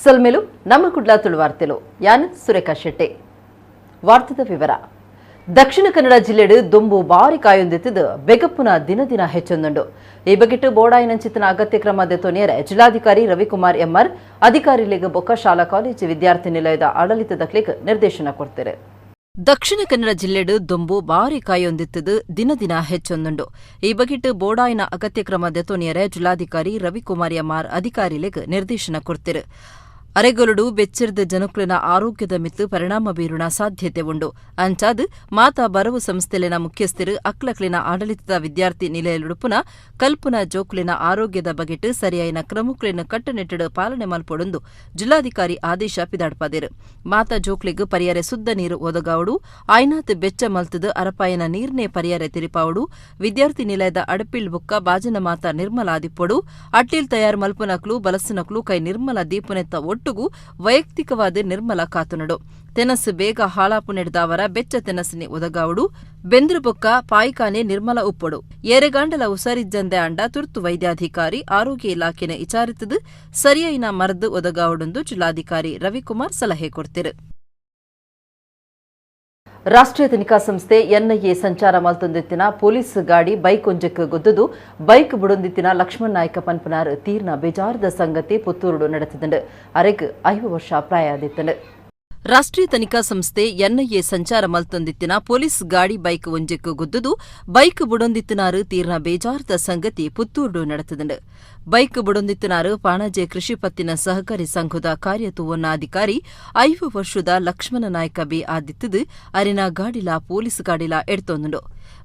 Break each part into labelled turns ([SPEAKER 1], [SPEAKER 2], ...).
[SPEAKER 1] ಸಲ್ಮೇಲು ನಮ್ಮ ಕುಡ್ಲಾ ತುಳು ವಾರ್ತೆಲು ಯಾನ್ ಸುರೇಖಾ ಶೆಟ್ಟಿ ವಾರ್ತೆದ ವಿವರ ದಕ್ಷಿಣ ಕನ್ನಡ ಜಿಲ್ಲೆಡು ದೊಂಬು ಬಾರಿ ಕಾಯೊಂದೆತ್ತಿದ್ದು ಬೆಗಪ್ಪುನ ದಿನ ಹೆಚ್ಚೊಂದುಂಡು ಈ ಬಗೆಟ್ಟು ಬೋಡಾಯಿನಂಚಿತ್ತಿನ ಅಗತ್ಯ ಕ್ರಮ ದೆತ್ತೋನಿಯರೆ ಜಿಲ್ಲಾಧಿಕಾರಿ ರವಿಕುಮಾರ್ ಎಂಆರ್ ಅಧಿಕಾರಿಗಳಿಗೆ ಬೊಕ್ಕ ಶಾಲಾ ಕಾಲೇಜು ವಿದ್ಯಾರ್ಥಿ ನಿಲಯದ ಆಡಳಿತದಕ್ಲಿಗ್ ನಿರ್ದೇಶನ ಕೊಡ್ತಾರೆ. ದಕ್ಷಿಣ ಕನ್ನಡ ಜಿಲ್ಲೆಡು ದೊಂಬು ಬಾರಿ ಕಾಯೊಂದಿತ್ತದು ದಿನ ಹೆಚ್ಚೊಂದುಂಡು ಈ ಬಗೆಟ್ಟು ಬೋಡಾಯಿನ ಅಗತ್ಯ ಕ್ರಮ ದೆತ್ತೋನಿಯರೆ ಜಿಲ್ಲಾಧಿಕಾರಿ ರವಿಕುಮಾರ್ ಎಂಆರ್ ಅಧಿಕಾರಿಗಳಿಗೆ ನಿರ್ದೇಶನ ಕೊಡ್ತಾರೆ. ಅರೆಗೊಲುಡು ಬೆಚ್ಚಿರ್ದ ಜನಕುಲಿನ ಆರೋಗ್ಯದ ಮಿತ್ತು ಪರಿಣಾಮ ಬೀರುಣ ಸಾಧ್ಯತೆ ಉಂಡು ಅಂಚಾದ್ ಮಾತಾ ಬರವು ಸಂಸ್ಥೆಲಿನ ಮುಖ್ಯಸ್ಥರು ಅಕ್ಲಕ್ಲಿನ ಆಡಳಿತದ ವಿದ್ಯಾರ್ಥಿ ನಿಲಯಲುಡುಪುನ ಕಲ್ಪುನ ಜೋಕುಲಿನ ಆರೋಗ್ಯದ ಬಗೆಟ್ ಸರಿಯಾಯಿನ ಕ್ರಮಕುಲಿನ ಕಟ್ಟುನಿಟ್ಟಿಡು ಪಾಲನೆ ಮಲ್ಪೊಡುಂದು ಜಿಲ್ಲಾಧಿಕಾರಿ ಆದೇಶ ಪಿದಾಡ್ಪದಿರು. ಮಾತಾ ಜೋಕ್ಲಿಗ್ ಪರಿಯಾರೆ ಸುದ್ದ ನೀರು ಒದಗಾವಡು ಆಯ್ನಾತ್ ಬೆಚ್ಚ ಮಲ್ತದು ಅರಪಾಯಿನ ನೀರ್ನೇ ಪರಿಯಾರೆ ತಿರಿಪಾವಡು ವಿದ್ಯಾರ್ಥಿ ನಿಲಯದ ಅಡಪಿಲ್ ಬುಕ್ಕ ಬಾಜನ ಮಾತಾ ನಿರ್ಮಲ ದಿಪ್ಪೊಡು ಅಟ್ಟಿಲ್ ತಯಾರು ಮಲ್ಪುನಕ್ಲು ಬಲಸಿನಕ್ಲು ಕೈ ನಿರ್ಮಲ ದೀಪುನೆತ್ತ ಒಟ್ಟುಗೂ ವೈಯಕ್ತಿಕವಾದ ನಿರ್ಮಲ ಕಾತುನಡು ತೆನಸು ಬೇಗ ಹಾಳಾಪು ನೆಡ್ದಾವರ ಬೆಚ್ಚ ತೆನಸಿನಿ ಒದಗಾವಡು ಬೆಂದ್ರು ಬೊಕ್ಕ ಪಾಯಿಕಾನೆ ನಿರ್ಮಲ ಉಪ್ಪೊಡು ಏರೆಗಾಂಡಲ ಉಸರಿಜ್ಜಂದೆ ಅಂಡ ತುರ್ತು ವೈದ್ಯಾಧಿಕಾರಿ ಆರೋಗ್ಯ ಇಲಾಖೆನ ವಿಚಾರಿತದು ಸರಿಯಾಯಿನ ಮರದು ಒದಗಾವಡುಂದು ಜಿಲ್ಲಾಧಿಕಾರಿ ರವಿಕುಮಾರ್ ಸಲಹೆ ಕೊಡ್ತಿರು. ರಾಷ್ಟ್ರೀಯ ತನಿಖಾ ಸಂಸ್ಥೆ ಎನ್ಐಎ ಸಂಚಾರ ಮಲ್ತೊಂದಿತ್ತಿನ ಪೊಲೀಸ್ ಗಾಡಿ ಬೈಕ್ ಒಂಜಕ್ಕೆ ಗೊದ್ದುದು ಬೈಕ್ ಬುಡೊಂದಿತ್ತಿನ ಲಕ್ಷ್ಮಣ್ ನಾಯ್ಕ ಪನ್ಪನಾರ್ ತೀರ್ನ ಬೇಜಾರದ ಸಂಗತಿ ಪುತ್ತೂರುಡು ನಡೆತಿದ್ದಂಡು ಅರೆಗ್ 5 ವರ್ಷ ಪ್ರಾಯ ಆದಿತ್ತಂಡು. ರಾಷ್ಟ್ರೀಯ ತನಿಖಾ ಸಂಸ್ಥೆ ಎನ್ಐಎ ಸಂಚಾರ ಮಲ್ತೊಂದಿತ್ತಿನ ಪೊಲೀಸ್ ಗಾಡಿ ಬೈಕ್ ಒಂಜಕ್ಕೆ ಗುದ್ದುದು ಬೈಕ್ ಬುಡೊಂದಿತ್ತಿನಾರು ತೀರ್ನ ಬೇಜಾರದ ಸಂಗತಿ ಪುತ್ತೂರುಡು ನಡೆತದಂಡು. ಬೈಕ್ ಬುಡೊಂದಿತ್ತಿನಾರು ಪಾಣಾಜೆ ಕೃಷಿ ಪತ್ತಿನ ಸಹಕಾರಿ ಸಂಘದ ಕಾರ್ಯತುವನ್ನ ಅಧಿಕಾರಿ 5 ವರ್ಷದ ಲಕ್ಷ್ಮಣ ನಾಯ್ಕ ಬಿ ಆದಿತ್ತದು ಅರಿನ ಗಾಡಿಲ ಪೊಲೀಸ್ ಗಾಡಿಲ ಎಡ್ತೊಂದುಂಡು.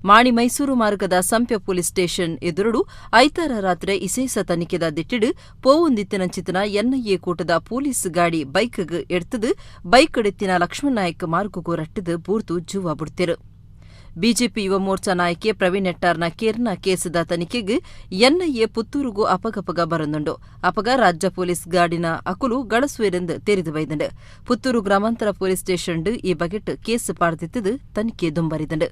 [SPEAKER 1] ಮಾಣಿ ಮೈಸೂರು ಮಾರ್ಗದ ಸಂಪ್ಯ ಪೊಲೀಸ್ ಸ್ಟೇಷನ್ ಎದುರುಡು ಐತಾರ ರಾತ್ರಿ ಇಸೇಸ ತನಿಖೆದ ದಿಟ್ಟಿಡು ಪೋವೊಂದಿತ್ತಿನಂಚಿತ್ತಿನ ಎನ್ಐಎ ಕೂಟದ ಪೊಲೀಸ್ ಗಾಡಿ ಬೈಕ್ಗ್ ಎಡ್ತದು ಬೈಕ್ ಎಡೆತ್ತಿನ ಲಕ್ಷ್ಮಣ್ ನಾಯ್ಕ ಮಾರ್ಗಗೂ ರಟ್ಟಿದು ಬೂರ್ತು ಜೂವ ಬುಡ್ತಿರು. ಬಿಜೆಪಿ ಯುವ ಮೋರ್ಚಾ ನಾಯಕಿ ಪ್ರವೀಣ್ ನೆಟ್ಟಾರ್ನ ಕೇರ್ನ ಕೇಸದ ತನಿಖೆಗೆ ಎನ್ಐಎ ಪುತ್ತೂರುಗೂ ಅಪಗಪಗ ಬರೊಂದುಂಡು ಅಪಗ ರಾಜ್ಯ ಪೊಲೀಸ್ ಗಾಡಿನ ಅಕುಲು ಗಳಸುವೆರೆಂದು ತೆರೆದು ಬೈದಂಡು ಪುತ್ತೂರು ಗ್ರಾಮಾಂತರ ಪೊಲೀಸ್ ಸ್ಟೇಷನ್ ಈ ಬಗೆಟ್ ಕೇಸ್ ಪಾಡ್ದಿತ್ತದು ತನಿಖೆ ದುಂಬರಿದಂಡು.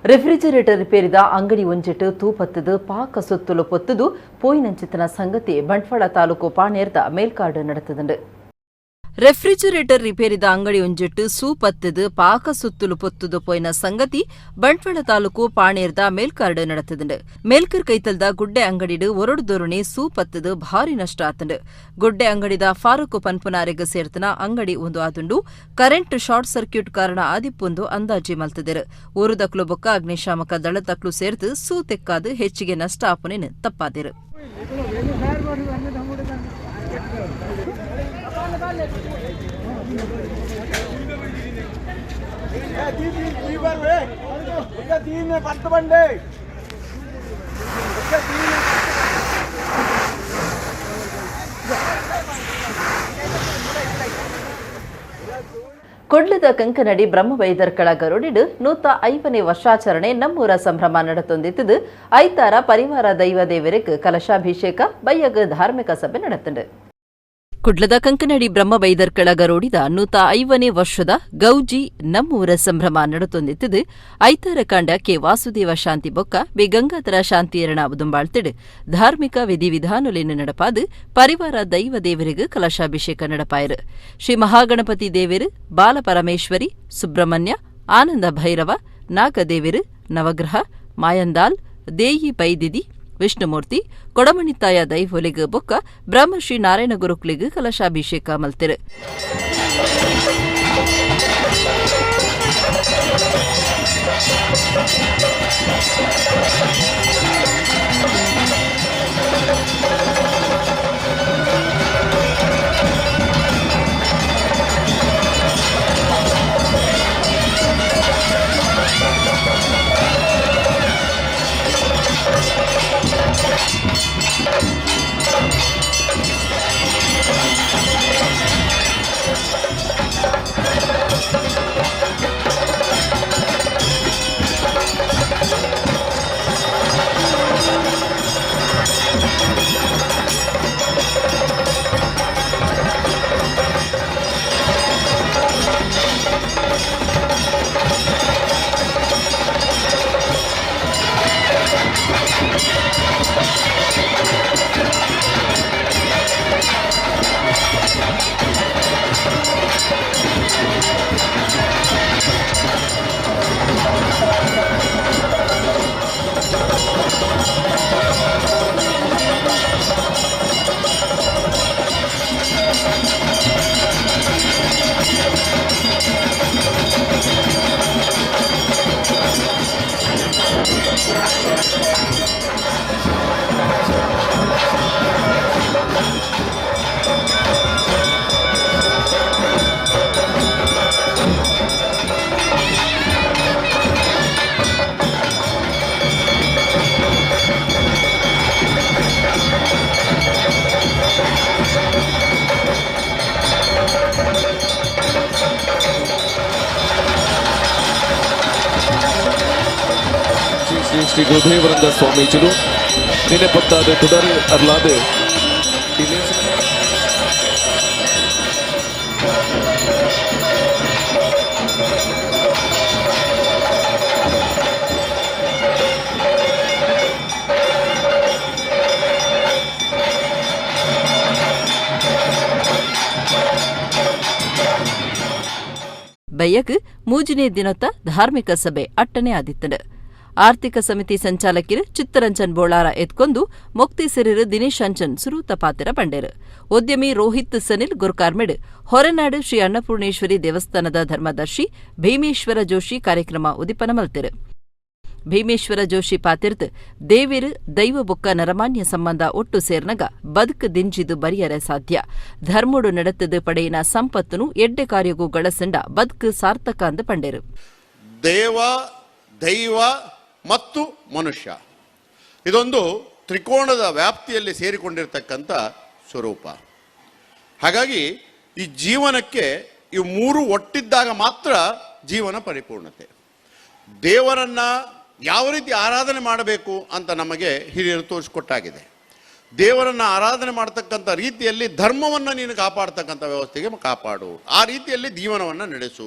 [SPEAKER 1] ರೆಫ್ರಿಜರೇಟರ್ ರಿಪೇರಿದ ಅಂಗಡಿ ಒಂಜೆಟ್ಟು ತೂಪತ್ತದು ಪಾಕ ಸುತ್ತಲು ಪೊತ್ತದು ಪೋಯಿನಂಚಿತ್ತಿನ ಸಂಗತಿ ಬಂಟ್ವಾಳ ತಾಲೂಕು ಪಾಣೇರ್ದ ಮೇಲ್ಕಾಡು ನಡೆತದಂಡು. ರೆಫ್ರಿಜರೇಟರ್ ರಿಪೇರಿದ ಅಂಗಡಿ ಒಂಜೆಟ್ಟು ಸೂಪತ್ತದು ಪಾಕ ಸುತ್ತಲು ಪೊತ್ತದು ಪೋಯಿನ ಸಂಗತಿ ಬಂಟ್ವಾಳ ತಾಲೂಕು ಪಾಣೇರ್ದ ಮೇಲ್ಕಾರ್ಡು ನಡೆತದಂಡು. ಮೇಲ್ಕರ್ ಕೈತಲ್ದ ಗುಡ್ಡೆ ಅಂಗಡಿಡು ಒರಡು ದೊರುಣೆ ಸೂಪತ್ತದು ಭಾರಿ ನಷ್ಟ ಆತಂಡು. ಗುಡ್ಡೆ ಅಂಗಡಿದ ಫಾರೂಕ್ ಪನ್ಪುನಾರೆಗ್ ಸೇರ್ತನ ಅಂಗಡಿ ಒಂದು ಆದುಂಡು ಕರೆಂಟ್ ಶಾರ್ಟ್ ಸರ್ಕ್ಯೂಟ್ ಕಾರಣ ಆದಿಪ್ಪೊಂದು ಅಂದಾಜಿ ಮಲ್ತದೆರು. ಊರುದಕ್ಲು ಬೊಕ್ಕ ಅಗ್ನಿಶಾಮಕ ದಳದಕ್ಲು ಸೇರ್ತು ಸೂತೆಕ್ಕಾದು ಹೆಚ್ಚಿಗೆ ನಷ್ಟ ಆಪುನೆನ್ ತಪ್ಪಾದೆರು. ಕೊಡ್ಲದ ಕಂಕನಡಿ ಬ್ರಹ್ಮವೈದರ್ಕಳ ಗರುಡಿಡು 105ನೇ ವರ್ಷಾಚರಣೆ ನಮ್ಮೂರ ಸಂಭ್ರಮ ನಡೆತೊಂದಿತ್ತದು ಐತಾರ ಪರಿವಾರ ದೈವ ದೇವರಿಗೆ ಕಲಶಾಭಿಷೇಕ ಬಯ್ಯಗ ಧಾರ್ಮಿಕ ಸಭೆ ನಡೆತಂಡು. ಕುಡ್ಲದ ಕಂಕನಡಿ ಬ್ರಹ್ಮವೈದರ್ಕಳ ಗರೋಡಿದ 105ನೇ ವರ್ಷದ ಗೌಜಿ ನಮ್ಮೂರ ಸಂಭ್ರಮ ನಡೆತೊಂದಿತ್ತದು ಐತಾರ ಕಾಂಡ ಕೆ ವಾಸುದೇವ ಶಾಂತಿ ಬೊಕ್ಕ ಬಿ ಗಂಗಾಧರ ಶಾಂತಿಯರಣ ಉದುಂಬಾಳ್ತಿಡು ಧಾರ್ಮಿಕ ವಿಧಿವಿಧಾನುಲೆನ್ನು ನಡಪಾದು ಪರಿವಾರ ದೈವ ದೇವರಿಗೆ ಕಲಶಾಭಿಷೇಕ ನಡಪಾಯರು. ಶ್ರೀ ಮಹಾಗಣಪತಿ ದೇವರು ಬಾಲಪರಮೇಶ್ವರಿ ಸುಬ್ರಹ್ಮಣ್ಯ ಆನಂದ ಭೈರವ ನಾಗದೇವರು ನವಗ್ರಹ ಮಾಯಂದಾಲ್ ದೇಯಿ ಬೈದಿದಿ ವಿಷ್ಣುಮೂರ್ತಿ ಕೊಡಮಣಿತಾಯ ದೈವೊಲಿಗ್ ಬೊಕ್ಕ ಬ್ರಹ್ಮಶ್ರೀ ನಾರಾಯಣ ಗುರುಕ್ಲಿಗ್ ಕಲಶಾಭಿಷೇಕ ಮಲ್ತಿರು.
[SPEAKER 2] ಶ್ರೀ ಗುರುದೇವರಂದ ಸ್ವಾಮೀಜಿಲು ನಿನ್ನೆ ಪತ್ತಾದ ತುಡರು ಅರ್ಲಾದ
[SPEAKER 1] ಬಯ್ಯಗ್ ಮೂಜನೇ ದಿನೊತ್ತ ಧಾರ್ಮಿಕ ಸಭೆ ಅಟ್ಟನೆ ಆದಿತ್ತಂಡು. ಆರ್ಥಿಕ ಸಮಿತಿ ಸಂಚಾಲಕಿರು ಚಿತ್ತರಂಜನ್ ಬೋಳಾರ ಎತ್ಕೊಂದು ಮೊಕ್ತಿಸಿರಿರು ದಿನೇಶ್ ಅಂಚನ್ ಸುರೂತ ಪಾತಿರ ಪಂಡೇರು. ಉದ್ಯಮಿ ರೋಹಿತ್ ಸನಿಲ್ ಗುರ್ಕಾರ್ಮೆಡ್ ಹೊರನಾಡು ಶ್ರೀ ಅನ್ನಪೂರ್ಣೇಶ್ವರಿ ದೇವಸ್ಥಾನದ ಧರ್ಮದರ್ಶಿ ಭೀಮೇಶ್ವರ ಜೋಶಿ ಕಾರ್ಯಕ್ರಮ ಉದಿಪನ ಮಲ್ತಿರು. ಭೀಮೇಶ್ವರ ಜೋಶಿ ಪಾತಿರ್ತ್ ದೇವಿರು ದೈವ ಬೊಕ್ಕ ನರಮಾನ್ಯ ಸಂಬಂಧ ಒಟ್ಟು ಸೇರ್ನಗ ಬದುಕು ದಿಂಜಿದು ಬರಿಯರೆ ಸಾಧ್ಯ. ಧರ್ಮೋಡು ನಡೆತದು ಪಡೆಯಿನ ಸಂಪತ್ತನು ಎಡ್ಡೆ ಕಾರ್ಯಗೂ ಗಳಸಂಡ ಬದುಕು ಸಾರ್ಥಕ ಅಂದು ಪಂಡೇರು.
[SPEAKER 3] ದೇವ ದೈವ ಮತ್ತು ಮನುಷ್ಯ ಇದೊಂದು ತ್ರಿಕೋಣದ ವ್ಯಾಪ್ತಿಯಲ್ಲಿ ಸೇರಿಕೊಂಡಿರತಕ್ಕಂಥ ಸ್ವರೂಪ. ಹಾಗಾಗಿ ಈ ಜೀವನಕ್ಕೆ ಇವು ಮೂರು ಒಟ್ಟಿದ್ದಾಗ ಮಾತ್ರ ಜೀವನ ಪರಿಪೂರ್ಣತೆ. ದೇವರನ್ನ ಯಾವ ರೀತಿ ಆರಾಧನೆ ಮಾಡಬೇಕು ಅಂತ ನಮಗೆ ಹಿರಿಯರು ತೋರಿಸಿಕೊಟ್ಟಾಗಿದೆ. ದೇವರನ್ನು ಆರಾಧನೆ ಮಾಡ್ತಕ್ಕಂಥ ರೀತಿಯಲ್ಲಿ ಧರ್ಮವನ್ನು ನೀನು ಕಾಪಾಡ್ತಕ್ಕಂಥ ವ್ಯವಸ್ಥೆಗೆ ಕಾಪಾಡು, ಆ ರೀತಿಯಲ್ಲಿ ಜೀವನವನ್ನು ನಡೆಸು.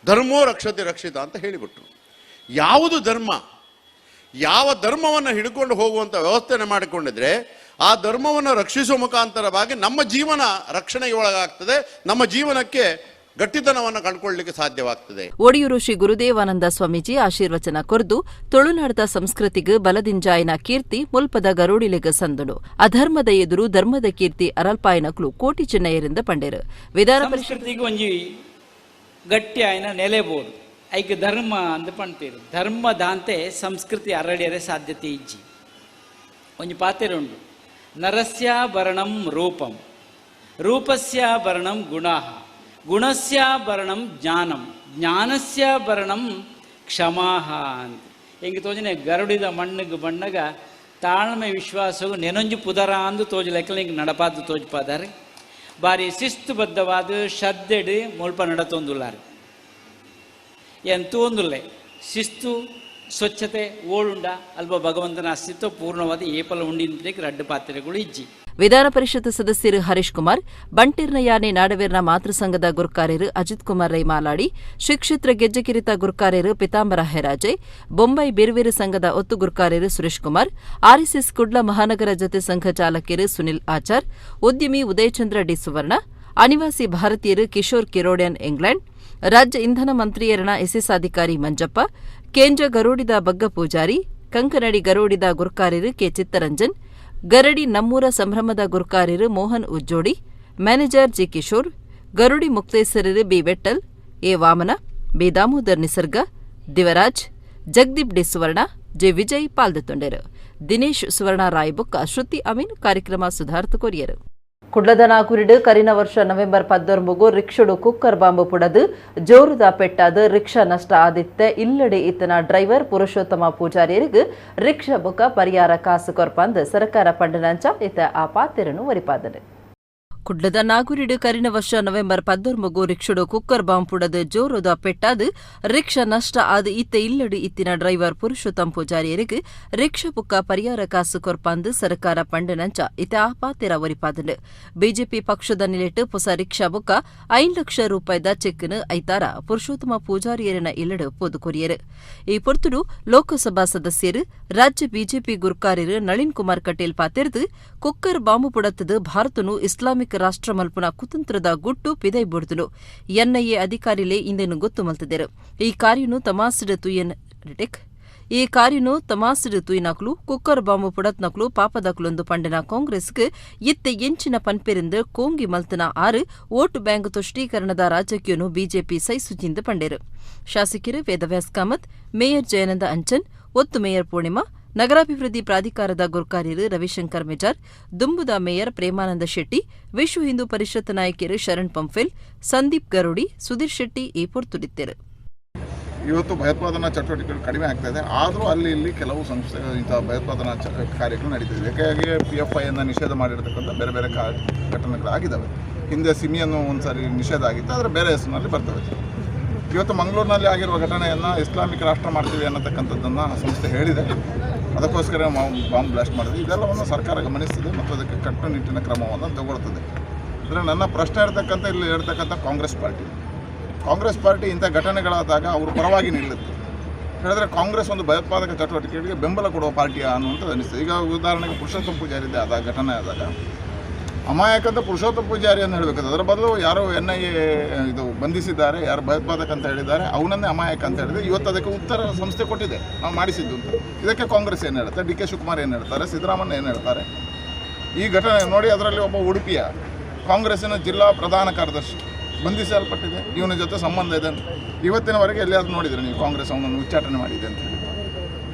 [SPEAKER 3] ಧರ್ಮೋ ರಕ್ಷತೆ ರಕ್ಷಿತ ಅಂತ ಹೇಳಿಬಿಟ್ರು. ಯಾವುದು ಧರ್ಮ, ಯಾವ ಧರ್ಮವನ್ನು ಹಿಡ್ಕೊಂಡು ಹೋಗುವಂಥ ವ್ಯವಸ್ಥೆಯನ್ನು ಮಾಡಿಕೊಂಡಿದ್ರೆ ಆ ಧರ್ಮವನ್ನು ರಕ್ಷಿಸುವ ಮುಖಾಂತರವಾಗಿ ನಮ್ಮ ಜೀವನ ರಕ್ಷಣೆಗೆ ಒಳಗಾಗ್ತದೆ, ನಮ್ಮ ಜೀವನಕ್ಕೆ ಗಟ್ಟಿತನವನ್ನು ಕಂಡುಕೊಳ್ಳಲಿಕ್ಕೆ ಸಾಧ್ಯವಾಗ್ತದೆ.
[SPEAKER 1] ಒಡಿಯೂರು ಶ್ರೀ ಗುರುದೇವಾನಂದ ಸ್ವಾಮೀಜಿ ಆಶೀರ್ವಚನ ಕೊರ್ದು ತುಳುನಾಡದ ಸಂಸ್ಕೃತಿಗೆ ಬಲದಿಂಜಾಯಿನ ಕೀರ್ತಿ ಮುಲ್ಪದ ಗರೋಡಿಲೆಗ ಸಂದುಡು. ಅಧರ್ಮದ ಎದುರು ಧರ್ಮದ ಕೀರ್ತಿ ಅರಲ್ಪಾಯನಕ್ಲು ಕೋಟಿ ಚಿನ್ನಯರಿಂದ ಪಂಡೇರು. ವಿಧಾನ
[SPEAKER 4] ಪರಿಷತ್ತಿಗೆ ಒಂಜಿ ಗಟ್ಟಿ ಆಯ್ನ ನೆಲೆಬೋದು ಐಕ್ ಧರ್ಮ ಅಂದ್ ಪಂಡ್ತೀರು. ಧರ್ಮ ದಾಂತೆ ಸಂಸ್ಕೃತಿ ಅರಳಿಯರೆ ಸಾಧ್ಯತೆ ಇಜ್ಜಿ ಒಂಜಿ ಪಾತೆರುಂಡು. ನರಸ್ಯಾಭರಣಂ ರೂಪಂ, ರೂಪಸ್ಯಾಭರಣಂ ಗುಣಃ, ಗುಣಸ್ಯಾಭರಣಂ ಜ್ಞಾನಂ, ಜ್ಞಾನಸ್ಯಾಭರಣಂ ಕ್ಷಮಾಹ ಅಂತ. ಹೆಂಗೆ ತೋಜನೆ ಗರುಡಿದ ಮಣ್ಣಿಗೆ ಬಣ್ಣಗ ತಾಳ್ಮೆ ವಿಶ್ವಾಸವು ನೆನೊಂಜು ಪುದರ ಅಂದು ತೋಜು ಲೆಕ್ಕಲ ಹಿಂಗೆ ನಡಪಾದು ತೋಜ್ಪಾದಾರೆ. ಬಾರಿ ಶಿಸ್ತುಬದ್ಧವಾದ ಶ್ರದ್ಧೆಡು ಮುಲ್ಪ ನಡತೊಂದುಲ್ಲಾರೆ. ಎಂತೂ ಒಂದುಲ್ಲೆ ಶಿಸ್ತು ಸ್ವಚ್ಛತೆ ಓಳುಂಡ ಅಲ್ಪ ಭಗವಂತನ ಅಸ್ತಿತ್ವ ಪೂರ್ಣವಾದ ಏಪಲ ಉಂಡಿನ ರಡ್ಡು ಪಾತ್ರೆಗಳು ಇಜ್ಜಿ.
[SPEAKER 1] ವಿಧಾನ ಪರಿಷತ್ ಸದಸ್ಯರು ಹರೀಶ್ ಕುಮಾರ್, ಬಂಟಿರ್ನ ಯಾನೆ ನಾಡವೇರ್ನ ಮಾತೃಸಂಘದ ಗುರ್ಕಾರ್ಯರು ಅಜಿತ್ ಕುಮಾರ್ ರೈ ಮಾಲಾಡಿ, ಶ್ರೀ ಕ್ಷೇತ್ರ ಗೆಜ್ಜೆಕಿರಿತ ಗುರ್ಕಾರ್ಯರು ಪಿತಾಂಬರ ಹೆರಾಜೆ, ಬೊಂಬೈ ಬೇರ್ವೇರು ಸಂಘದ ಒತ್ತು ಗುರ್ಕಾರ್ಯರು ಸುರೇಶ್ ಕುಮಾರ್, ಆರ್ಎಸ್ಎಸ್ ಕುಡ್ಲ ಮಹಾನಗರ ಜತೆ ಸಂಘ ಚಾಲಕಿಯರು ಸುನಿಲ್ ಆಚಾರ್, ಉದ್ಯಮಿ ಉದಯಚಂದ್ರ ಡಿ ಸುವರ್ಣ, ಅನಿವಾಸಿ ಭಾರತೀಯರು ಕಿಶೋರ್ ಕಿರೋಡಿಯನ್ ಇಂಗ್ಲೆಂಡ್, ರಾಜ್ಯ ಇಂಧನ ಮಂತ್ರಿಯರನ ಎಸ್ಎಸ್ ಅಧಿಕಾರಿ ಮಂಜಪ್ಪ, ಕೇಂಜ ಗರೋಡಿದ ಬಗ್ಗ ಪೂಜಾರಿ, ಕಂಕನಡಿ ಗರೋಡಿದ ಗುರ್ಕಾರ್ಯರು ಕೆ ಚಿತ್ತರಂಜನ್, ಗರಡಿ ನಮ್ಮೂರ ಸಂಭ್ರಮದ ಗುರ್ಕಾರ್ಯರು ಮೋಹನ್ ಉಜ್ಜೋಡಿ, ಮ್ಯಾನೇಜರ್ ಜಿ ಕಿಶೋರ್, ಗರುಡಿ ಮುಕ್ತೇಸರರು B Bettal, A Vamana, B Damodar Nisarga, Divaraj, Jagadeep D Suvarna, J Vijay ಪಾಲ್ದೊಂಡರು. ದಿನೇಶ್ ಸುವರ್ಣ ರಾಯಬುಕ್ಕ, ಶ್ರುತಿ ಅಮೀನ್ ಕಾರ್ಯಕ್ರಮ ಸುಧಾರ್ಥ ಕೊರಿಯರು. ಕುಡ್ಲದನ ಕುರಿಡು ಕರಿನ ವರ್ಷ ನವೆಂಬರ್ 14 ರಿಕ್ಷುಡು ಕುಕ್ಕರ್ ಬಾಂಬು ಪುಡದು ಜೋರುದ ಪೆಟ್ಟಾದ ರಿಕ್ಷಾ ನಷ್ಟ ಆದಿತ್ತೆ ಇಲ್ಲಡೆ ಇತ್ತನ ಡ್ರೈವರ್ ಪುರುಷೋತ್ತಮ ಪೂಜಾರಿಯರಿಗೆ ರಿಕ್ಷಾ ಬುಕ ಪರಿಹಾರ ಕಾಸು ಕೊರ್ಪಂದ್ ಸರ್ಕಾರ ಪಂಡನಂಚ ಇತ್ತ ಆ ಪಾತೆರನು ವರಿಪಾದನೆ. ಕುಡ್ಲದ ನಾಗುರಿಡು ಕರಿನ ವರ್ಷ ನವೆಂಬರ್ 14 ರಿಕ್ಷುಡು ಕುಕ್ಕರ್ ಬಾಂಬ್ ಪುಡದು ಜೋರುದ ಪೆಟ್ಟಾದು ರಿಕ್ಷಾ ನಷ್ಟ ಆದ ಇತ್ತ ಇಲ್ಲಡು ಇತ್ತಿನ ಡ್ರೈವರ್ ಪುರುಷೋತ್ತಮ ಪೂಜಾರಿಯರಿಗೆ ರಿಕ್ಷಾ ಬುಕ್ಕ ಪರಿಹಾರ ಕಾಸು ಕೊರ್ಪಂದ್ ಸರ್ಕಾರ ಪಂಡನಂಚ ಇತ್ತ ಆ ಪಾತೆರ ವರಿಪಾದನೆ. ಬಿಜೆಪಿ ಪಕ್ಷದ ನಿಲೆಟ್ಟು ಹೊಸ ರಿಕ್ಷಾ ಬುಕ್ಕ 5 ಲಕ್ಷ ರೂಪಾಯಿದ ಚೆಕ್ನ ಐತಾರ ಪುರುಷೋತ್ತಮ ಪೂಜಾರಿಯರನ ಇಲ್ಲಡು ಪೋದು ಕೊರಿಯರು. ಈ ಪೊರ್ತುಡು ಲೋಕಸಭಾ ಸದಸ್ಯರು ರಾಜ್ಯ ಬಿಜೆಪಿ ಗುರ್ಕಾರ್ಯರು ನಳಿನ್ ಕುಮಾರ್ ಕಟೇಲ್ ಪಾತೆರ್ದು ಕುಕ್ಕರ್ ಬಾಂಬು ಪುಡತ್ತದು ಭಾರತನು ಇಸ್ಲಾಮಿಕ್ ರಾಷ್ಟ್ರ ಮಲ್ಪುನ ಕುತಂತ್ರದ ಗುಟ್ಟು ಪಿದೈ ಬುಡ್ದುನು ಎನ್ಐಎ ಅಧಿಕಾರಿಲೇ ಇಂದೆನು ಗೊತ್ತು ಮಲ್ತದೆರು. ಈ ಕಾರ್ಯನು ತಮಾಸಿಡು ತುಯ್ನಕ್ಲು ಕುಕ್ಕರ್ ಬಾಂಬು ಪುಡತ್ನಕ್ಲು ಪಾಪದಕ್ಲೊಂದು ಪಂಡನ ಕಾಂಗ್ರೆಸ್ಗೆ ಇತ್ತೆ ಎಂಚಿನ ಪನ್ಪೆರಿಂದ ಕೋಂಗಿ ಮಲ್ತನ 6 ವೋಟ್ ಬ್ಯಾಂಕ್ ತುಷ್ಟೀಕರಣದ ರಾಜಕೀಯನು ಬಿಜೆಪಿ ಸೈಸುಜಿಂದ ಪಂಡೇರು. ಶಾಸಕರು ವೇದವ್ಯಾಸ್ ಕಾಮತ್, ಮೇಯರ್ ಜಯನಂದ ಅಂಚನ್, ಒತ್ತು ಮೇಯರ್ ಪೂರ್ಣಿಮಾ, ನಗರಾಭಿವೃದ್ಧಿ ಪ್ರಾಧಿಕಾರದ ಗುರ್ಕಾರ್ಯರು ರವಿಶಂಕರ್ ಮೆಜಾರ್, ದುಂಬುದ ಮೇಯರ್ ಪ್ರೇಮಾನಂದ ಶೆಟ್ಟಿ, ವಿಶ್ವ ಹಿಂದೂ ಪರಿಷತ್ ನಾಯಕಿಯರು ಶರಣ್ ಪಂಫೆಲ್, ಸಂದೀಪ್ ಗರುಡಿ, ಸುಧೀರ್ ಶೆಟ್ಟಿ ಈ ಪೊರ್ತುಡಿತ್ತರು.
[SPEAKER 5] ಇವತ್ತು ಭಯೋತ್ಪಾದನಾ ಚಟುವಟಿಕೆಗಳು ಕಡಿಮೆ ಆಗ್ತಾ ಇದೆ, ಆದರೂ ಅಲ್ಲಿ ಇಲ್ಲಿ ಕೆಲವು ಸಂಸ್ಥೆ ಇಂಥ ಭಯೋತ್ಪಾದನಾ ಕಾರ್ಯಗಳು ನಡೀತಿದೆ. ಯಾಕೆಂದರೆ PFI ಅನ್ನು ನಿಷೇಧ ಮಾಡಿರ್ತಕ್ಕಂಥ ಬೇರೆ ಬೇರೆ ಘಟನೆಗಳಾಗಿದ್ದಾವೆ. ಹಿಂದೆ ಸಿಮಿಯನ್ನು ಒಂದ್ಸಾರಿ ನಿಷೇಧ ಆಗಿತ್ತು, ಆದರೆ ಬೇರೆ ಹೆಸರಿನಲ್ಲಿ ಬರ್ತವೆ. ಇವತ್ತು ಮಂಗಳೂರಿನಲ್ಲಿ ಆಗಿರುವ ಘಟನೆಯನ್ನು ಇಸ್ಲಾಮಿಕ್ ರಾಷ್ಟ್ರ ಮಾಡ್ತೀವಿ ಅನ್ನತಕ್ಕಂಥದ್ದನ್ನು ಸಂಸ್ಥೆ ಹೇಳಿದೆ. ಅದಕ್ಕೋಸ್ಕರ ಬಾಂಬ್ ಬ್ಲಾಸ್ಟ್ ಮಾಡಿದೆ. ಇದೆಲ್ಲವನ್ನು ಸರ್ಕಾರ ಗಮನಿಸ್ತಿದೆ ಮತ್ತು ಅದಕ್ಕೆ ಕಟ್ಟುನಿಟ್ಟಿನ ಕ್ರಮವನ್ನು ತಗೊಳ್ತದೆ. ಅಂದರೆ ನನ್ನ ಪ್ರಶ್ನೆ ಇರತಕ್ಕಂಥ ಇಲ್ಲಿ ಹೇಳ್ತಕ್ಕಂಥ ಕಾಂಗ್ರೆಸ್ ಪಾರ್ಟಿ ಇಂಥ ಘಟನೆಗಳಾದಾಗ ಅವರು ಪರವಾಗಿ ನಿಲ್ಲುತ್ತೆ. ಹೇಳಿದ್ರೆ ಕಾಂಗ್ರೆಸ್ ಒಂದು ಭಯೋತ್ಪಾದಕ ಚಟುವಟಿಕೆಗಳಿಗೆ ಬೆಂಬಲ ಕೊಡುವ ಪಾರ್ಟಿಯ ಅನ್ನುವಂಥದ್ದು ಅನಿಸ್ತದೆ. ಈಗ ಉದಾಹರಣೆಗೆ ಪುರುಷೋತ್ತಮ ಪೂಜಾರಿದೆ ಆದ ಘಟನೆ ಆದಾಗ ಅಮಾಯಕಂತ ಪುರುಷೋತ್ತಮ ಪೂಜಾರಿಯನ್ನು ಹೇಳಬೇಕಾದ್ರೆ ಅದರ ಬದಲು ಯಾರೋ NIA ಇದು ಬಂಧಿಸಿದ್ದಾರೆ, ಯಾರು ಭಯೋತ್ಪಾದಕ ಅಂತ ಹೇಳಿದ್ದಾರೆ, ಅವನನ್ನೇ ಅಮಾಯಕ ಅಂತ ಹೇಳಿದೆ. ಇವತ್ತು ಅದಕ್ಕೆ ಉತ್ತರ ಸಂಸ್ಥೆ ಕೊಟ್ಟಿದೆ, ನಾವು ಮಾಡಿಸಿದ್ದು ಅಂತ. ಇದಕ್ಕೆ ಕಾಂಗ್ರೆಸ್ ಏನು ಹೇಳುತ್ತೆ, DK ಶಿವಕುಮಾರ್ ಏನು ಹೇಳ್ತಾರೆ, ಸಿದ್ದರಾಮಯ್ಯ ಏನು ಹೇಳ್ತಾರೆ? ಈ ಘಟನೆ ನೋಡಿ, ಅದರಲ್ಲಿ ಒಬ್ಬ ಉಡುಪಿಯ ಕಾಂಗ್ರೆಸ್ಸಿನ ಜಿಲ್ಲಾ ಪ್ರಧಾನ ಕಾರ್ಯದರ್ಶಿ ಬಂಧಿಸಲ್ಪಟ್ಟಿದೆ, ಇವನ ಜೊತೆ ಸಂಬಂಧ ಇದೆ ಅಂತ. ಇವತ್ತಿನವರೆಗೆ ಎಲ್ಲಿಯಾದರೂ ನೋಡಿದರೆ ನೀವು ಕಾಂಗ್ರೆಸ್ ಅವನನ್ನು ಉಚ್ಚಾಟನೆ ಮಾಡಿದೆ ಅಂತ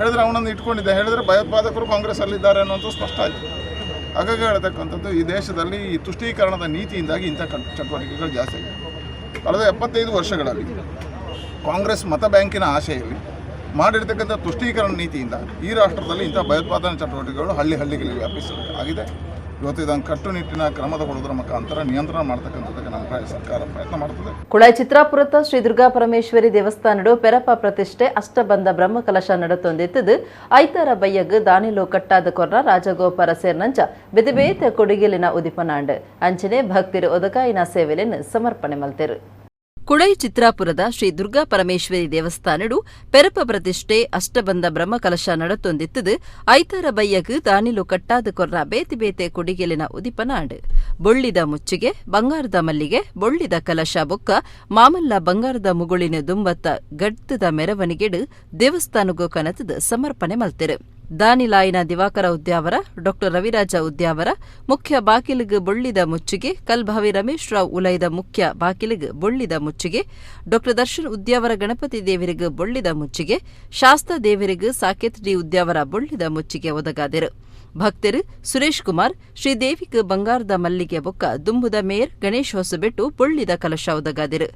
[SPEAKER 5] ಹೇಳಿದ್ರೆ ಅವನನ್ನು ಇಟ್ಕೊಂಡಿದ್ದೆ ಹೇಳಿದ್ರೆ ಭಯೋತ್ಪಾದಕರು ಕಾಂಗ್ರೆಸ್ಸಲ್ಲಿದ್ದಾರೆ ಅನ್ನೋಂಥ ಸ್ಪಷ್ಟ ಆಯಿತು. ಹಾಗಾಗಿ ಹೇಳ್ತಕ್ಕಂಥದ್ದು ಈ ದೇಶದಲ್ಲಿ ಈ ತುಷ್ಟೀಕರಣದ ನೀತಿಯಿಂದಾಗಿ ಇಂಥ ಚಟುವಟಿಕೆಗಳು ಜಾಸ್ತಿ ಆಗಿದೆ. ಕಳೆದ 75 ವರ್ಷಗಳಲ್ಲಿ ಕಾಂಗ್ರೆಸ್ ಮತ ಬ್ಯಾಂಕಿನ ಆಶೆಯಲ್ಲಿ ಮಾಡಿರ್ತಕ್ಕಂಥ ತುಷ್ಟೀಕರಣ ನೀತಿಯಿಂದ ಈ ರಾಷ್ಟ್ರದಲ್ಲಿ ಇಂಥ ಭಯೋತ್ಪಾದನಾ ಚಟುವಟಿಕೆಗಳು ಹಳ್ಳಿಗಳಿಗೆ ವ್ಯಾಪಿಸಬೇಕಾಗಿದೆ. ಇವತ್ತು ಇದನ್ನು ಕಟ್ಟುನಿಟ್ಟಿನ ಕ್ರಮ ತಗೊಳ್ಳೋದ್ರ ಮುಖಾಂತರ ನಿಯಂತ್ರಣ ಮಾಡ್ತಕ್ಕಂಥದ್ದಕ್ಕೆ ನಮ್ಮ ಸರ್ಕಾರ ಪ್ರಯತ್ನ ಮಾಡ್ತದೆ.
[SPEAKER 1] ಕುಳಾಯಿ ಚಿತ್ರಾಪುರದ ಶ್ರೀ ದುರ್ಗಾ ಪರಮೇಶ್ವರಿ ದೇವಸ್ಥಾನಡು ಪೆರಪ ಪ್ರತಿಷ್ಠೆ ಅಷ್ಟಬಂಧ ಬ್ರಹ್ಮಕಲಶ ನಡತೊಂದಿತ್ತದು ಐತಾರ ಬಯ್ಯಗ್ ದಾನಿಲು ಕಟ್ಟಾದ ಕೊರ್ರ ರಾಜಗೋಪರ ಸೇರ್ನಂಚ ಬೆದಬೇತ ಕೊಡುಗೆಲಿನ ಉದಿಪನಾಂಡ್ ಅಂಚನೆ ಭಕ್ತಿರು ಒದಕಾಯಿನ ಸೇವೆಲೆನ್ ಸಮರ್ಪಣೆ ಮಲ್ತೆರು. ಕುಳೈ ಚಿತ್ರಾಪುರದ ಶ್ರೀ ದುರ್ಗಾ ಪರಮೇಶ್ವರಿ ದೇವಸ್ಥಾನಡು ಪೆರಪ ಪ್ರತಿಷ್ಠೆ ಅಷ್ಟಬಂಧ ಬ್ರಹ್ಮಕಲಶ ನಡತೊಂದಿತ್ತದು ಐತಾರ ಬಯ್ಯಗ್ ದಾನಿಲು ಕಟ್ಟಾದ ಕೊರ್ರ ಬೇತೆ ಕೊಡಿಗೆಲಿನ ಉದಿಪನಾಂಡ್ ಬೊಳ್ಳಿದ ಮುಚ್ಚಿಗೆ ಬಂಗಾರದ ಮಲ್ಲಿಗೆ ಬೊಳ್ಳಿದ ಕಲಶ ಬೊಕ್ಕ ಮಾಮಲ್ಲ ಬಂಗಾರದ ಮುಗುಳಿನ ದುಂಬತ್ತ ಗಡ್ತದ ಮೆರವಣಿಗೆಡು ದೇವಸ್ಥಾನಗೂ ಕನತದ ಸಮರ್ಪಣೆ ಮಲ್ತೆರು. ದಾನಿಲಾಯಿನ ದಿವಾಕರ ಉದ್ಯಾವರ ಡಾ ರವಿರಾಜ ಉದ್ಯಾವರ ಮುಖ್ಯ ಬಾಕಿಲಿಗ್ ಬೊಳ್ಳಿದ ಮುಚ್ಚಿಗೆ ಕಲ್ಭಾವಿ ರಮೇಶ್ ರಾವ್ ಉಲೈದ ಮುಖ್ಯ ಬಾಕಿಲಿಗ್ ಬೊಳ್ಳಿದ ಮುಚ್ಚಿಗೆ ಡಾ ದರ್ಶನ್ ಉದ್ಯಾವರ ಗಣಪತಿ ದೇವರಿಗ್ ಬೊಳ್ಳಿದ ಮುಚ್ಚಿಗೆ ಶಾಸ್ತಾ ದೇವರಿಗ್ ಸಾಕೇತ್ ಡಿ ಉದ್ಯಾವರ ಬೊಳ್ಳಿದ ಮುಚ್ಚಿಗೆ ಒದಗಾದೆರು. ಭಕ್ತರು ಸುರೇಶ್ ಕುಮಾರ್ ಶ್ರೀದೇವಿಗ್ ಬಂಗಾರದ ಮಲ್ಲಿಗೆ ಬೊಕ್ಕ ದುಂಬುದ ಮೇಯರ್ ಗಣೇಶ್ ಹೊಸಬೆಟ್ಟು ಬೊಳ್ಳಿದ ಕಲಶ ಒದಗಾದಿರು.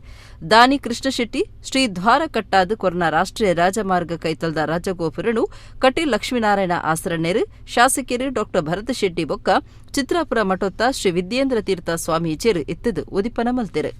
[SPEAKER 1] ದಾನಿ ಕೃಷ್ಣಶೆಟ್ಟಿ ಶ್ರೀ ದ್ವಾರ ಕಟ್ಟಾದ ಕೊರ್ನ ರಾಷ್ಟ್ರೀಯ ರಾಜಮಾರ್ಗ ಕೈತಲ್ದ ರಾಜಗೋಪುರನು ಕಟೀಲ್ ಲಕ್ಷ್ಮೀನಾರಾಯಣ ಆಸರಣ್ಯರು ಶಾಸಕಿಯರು ಡಾ ಭರತ ಶೆಟ್ಟಿ ಬೊಕ್ಕ ಚಿತ್ರಾಪುರ ಮಠೊತ್ತ ಶ್ರೀ ವಿದ್ಯೇಂದ್ರ ತೀರ್ಥ ಸ್ವಾಮೀಜಿಯರು ಇತ್ತದು ಉದಿಪನ ಮಲ್ತೆರು.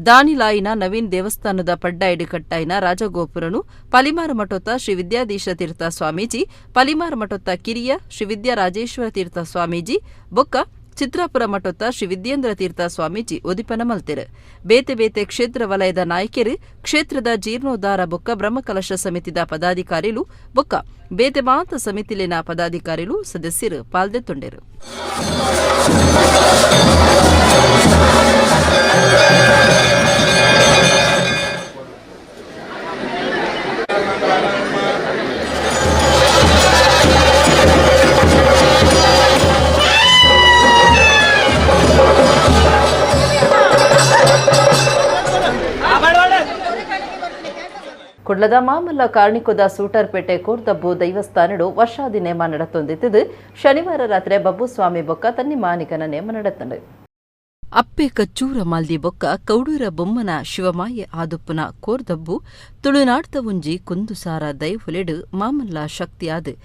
[SPEAKER 1] ದಾನಿಲಾಯಿನ ನವೀನ್ ದೇವಸ್ಥಾನದ ಪಡ್ಡಾಯಿಡಿ ಕಟ್ಟಾಯಿನ ರಾಜಗೋಪುರನು ಪಲಿಮಾರ ಮಠೊತ್ತ ಶ್ರೀ ವಿದ್ಯಾಧೀಶ ತೀರ್ಥ ಸ್ವಾಮೀಜಿ ಪಲಿಮಾರ ಮಠೊತ್ತ ಕಿರಿಯ ಶ್ರೀ ವಿದ್ಯಾ ರಾಜೇಶ್ವರ ತೀರ್ಥ ಸ್ವಾಮೀಜಿ ಬೊಕ್ಕ ಚಿತ್ರಾಪುರ ಮಠೊತ್ತ ಶ್ರೀ ವಿದ್ಯೇಂದ್ರ ತೀರ್ಥ ಸ್ವಾಮೀಜಿ ಉದಿಪನ ಮಲ್ತೆರು. ಬೇತೆ ಕ್ಷೇತ್ರ ವಲಯದ ನಾಯಕರು ಕ್ಷೇತ್ರದ ಜೀರ್ಣೋದ್ಧಾರ ಬೊಕ್ಕ ಬ್ರಹ್ಮಕಲಶ ಸಮಿತಿದ ಪದಾಧಿಕಾರಿಗಳು ಬೊಕ್ಕ ಬೇತೆ ಮಾತ ಸಮಿತಿಲಿನ ಪದಾಧಿಕಾರಿಗಳು ಸದಸ್ಯರು ಪಾಲ್ದೆತ್ತೊಂಡೆರು. ಕುಡ್ಲದ ಮಾಮಲ್ಲ ಕಾರ್ಣಿಕುದ ಸೂಟರ್ಪೇಟೆ ಕೋರ್ದಬ್ಬು ದೈವಸ್ಥಾನಡು ವರ್ಷಾದಿ ನೇಮ ನಡತೊಂದಿತ್ತದು ಶನಿವಾರ ರಾತ್ರಿ ಬಬ್ಬುಸ್ವಾಮಿ ಬೊಕ್ಕ ತನ್ನಿ ಮಾನಿಕನ ನೇಮ ನಡತಂಡು. ಅಪ್ಪೆ ಕಚ್ಚೂರ ಮಾಲ್ದಿ ಬೊಕ್ಕ ಕೌಡೂರ ಬೊಮ್ಮನ ಶಿವಮಾಯೆ ಆದುಪ್ಪನ ಕೋರ್ದಬ್ಬು ತುಳುನಾಡ್ದ ಒಂಜಿ ಕುಂದುಸಾರ ದೈವೊಲೆಡು ಮಾಮಲ್ಲ ಶಕ್ತಿಯಾದ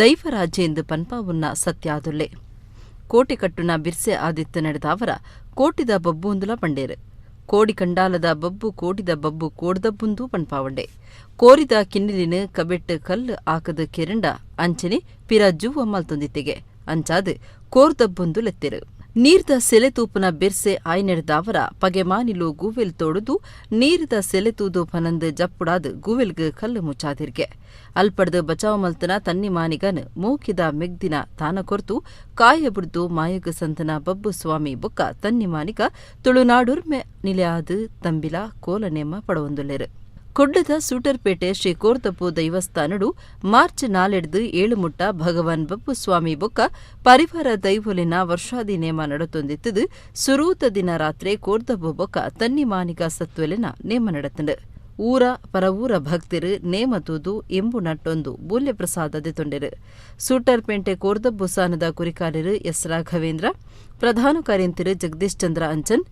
[SPEAKER 1] ದೈವರಾಜೇಂದು ಪನ್ಪಾವುನ್ನ ಸತ್ಯಾದುಲ್ಲೆ ಕೋಟೆ ಕಟ್ಟುನ ಬಿರ್ಸೆ ಆದಿತ್ತು ನಡೆದ ಅವರ ಕೋಟಿದ ಬಬ್ಬುಂದುಲ ಬಂಡೇರು. ಕೋಡಿ ಕಂಡಾಲದ ಬಬ್ಬು ಕೋಡಿದ ಬಬ್ಬು ಕೋಡ್ದಬ್ಬುಂದು ಪನ್ಪಾವಂಡೆ ಕೋರಿದ ಕಿನ್ನಿಲಿನ ಕಬೆಟ್ಟು ಕಲ್ಲು ಆಕದ ಕೆರಂಡ ಅಂಚನೆ ಪಿರ ಜೂವ ಮಲ್ತೊಂದಿತ್ತೆಗೆ ಅಂಚಾದು ಕೋರ್ದಬ್ಬುಂದು ಲೆತ್ತೆರು. ನೀರ್ದ ಸೆಲೆತೂಪನ ಬೆರ್ಸೆ ಆಯ್ನೆಡ್ದಾವರ ಪಗೆಮಾನಿಲು ಗೂವೆಲ್ ತೋಡುದು ನೀರಿದ ಸೆಲೆತೂದು ಪನಂದು ಜಪ್ಪುಡಾದು ಗೂವೆಲ್ಗೆ ಕಲ್ಲು ಮುಚ್ಚಾದಿರ್ಗೆ ಅಲ್ಪಡ್ದು ಬಚಾವ್ ಮಲ್ತನ ತನ್ನಿ ಮಾನಿಗನ್ ಮೂಕಿದ ಮೆಗ್ದಿನ ತಾನ ಕೊರ್ತು ಕಾಯ ಬಿಡ್ದು ಮಾಯಗ ಸಂತನ ಬಬ್ಬು ಸ್ವಾಮಿ ಬೊಕ್ಕ ತನ್ನಿ ಮಾನಿಕ ತುಳುನಾಡುರ್ಮೆ ನಿಲೆಯಾದು ತಂಬಿಲ ಕೋಲನೆಮ್ಮ ಪಡವೊಂದುಲ್ಲೆರು. ಕೊಡ್ಲದ ಸೂಟರ್ಪೇಟೆ ಶ್ರೀ ಕೋರ್ದಬ್ಬು ದೈವಸ್ಥಾನಡು ಮಾರ್ಚ್ 4 7 ಮುಟ್ಟ ಭಗವಾನ್ ಬಬ್ಬುಸ್ವಾಮಿ ಬೊಕ್ಕ ಪರಿವಾರ ದೈವೊಲಿನ ವರ್ಷಾದಿ ನೇಮ ನಡತೊಂದಿತ್ತದು ಸುರೂತ ದಿನ ರಾತ್ರಿ ಕೋರ್ದಬ್ಬು ಬೊಕ್ಕ ತನ್ನಿ ಮಾನಿಗ ಸತ್ವೆಲಿನ ನೇಮ ನಡತಂಡು. ಊರ ಪರವೂರ ಭಕ್ತರು ನೇಮ ತೂದು ಎಂಬು ನಟ್ಟೊಂದು ಬೂಲ್ಯ ಪ್ರಸಾದದೆ ತೊಂಡೆರು. ಸೂಟರ್ಪೇಟೆ ಕೋರ್ದಬ್ಬು ಸಾನದ ಕುರಿಕಾರರು ಎಸ್ ರಾಘವೇಂದ್ರ, ಪ್ರಧಾನ ಕಾರ್ಯಂತರು ಜಗದೀಶ್ ಚಂದ್ರ ಅಂಚನ್,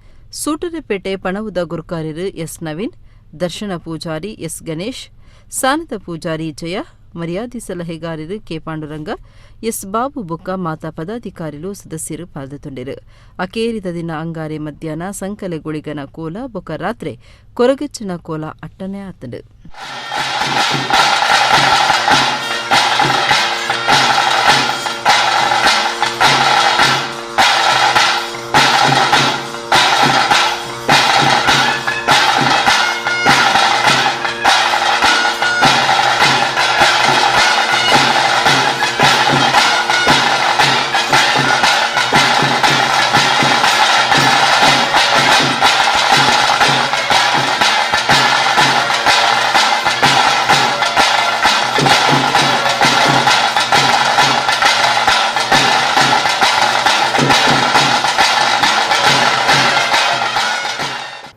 [SPEAKER 1] ಸೂಟರಪೇಟೆ ಪಣವುದ ಗುರುಕಾರರು ಎಸ್ ನವೀನ್, ದರ್ಶನ ಪೂಜಾರಿ ಎಸ್ ಗಣೇಶ್, ಸಾನದ ಪೂಜಾರಿ ಜಯ, ಮರ್ಯಾದೆ ಸಲಹೆಗಾರರು ಕೆ ಪಾಂಡುರಂಗ ಎಸ್ ಬಾಬು ಬೊಕ್ಕ ಮಾತಾ ಪದಾಧಿಕಾರಿಗಳು ಸದಸ್ಯರು ಪಾಲ್ಗೊಂಡಿರು. ಅಕೇರಿದ ದಿನ ಅಂಗಾರೆ ಮಧ್ಯಾಹ್ನ ಸಂಕಲೆ ಗುಳಿಗನ ಕೋಲ ಬೊಕ್ಕ ರಾತ್ರಿ ಕೊರಗಚ್ಚಿನ ಕೋಲ ಅಟ್ಟನೆ ಆತಂಡು.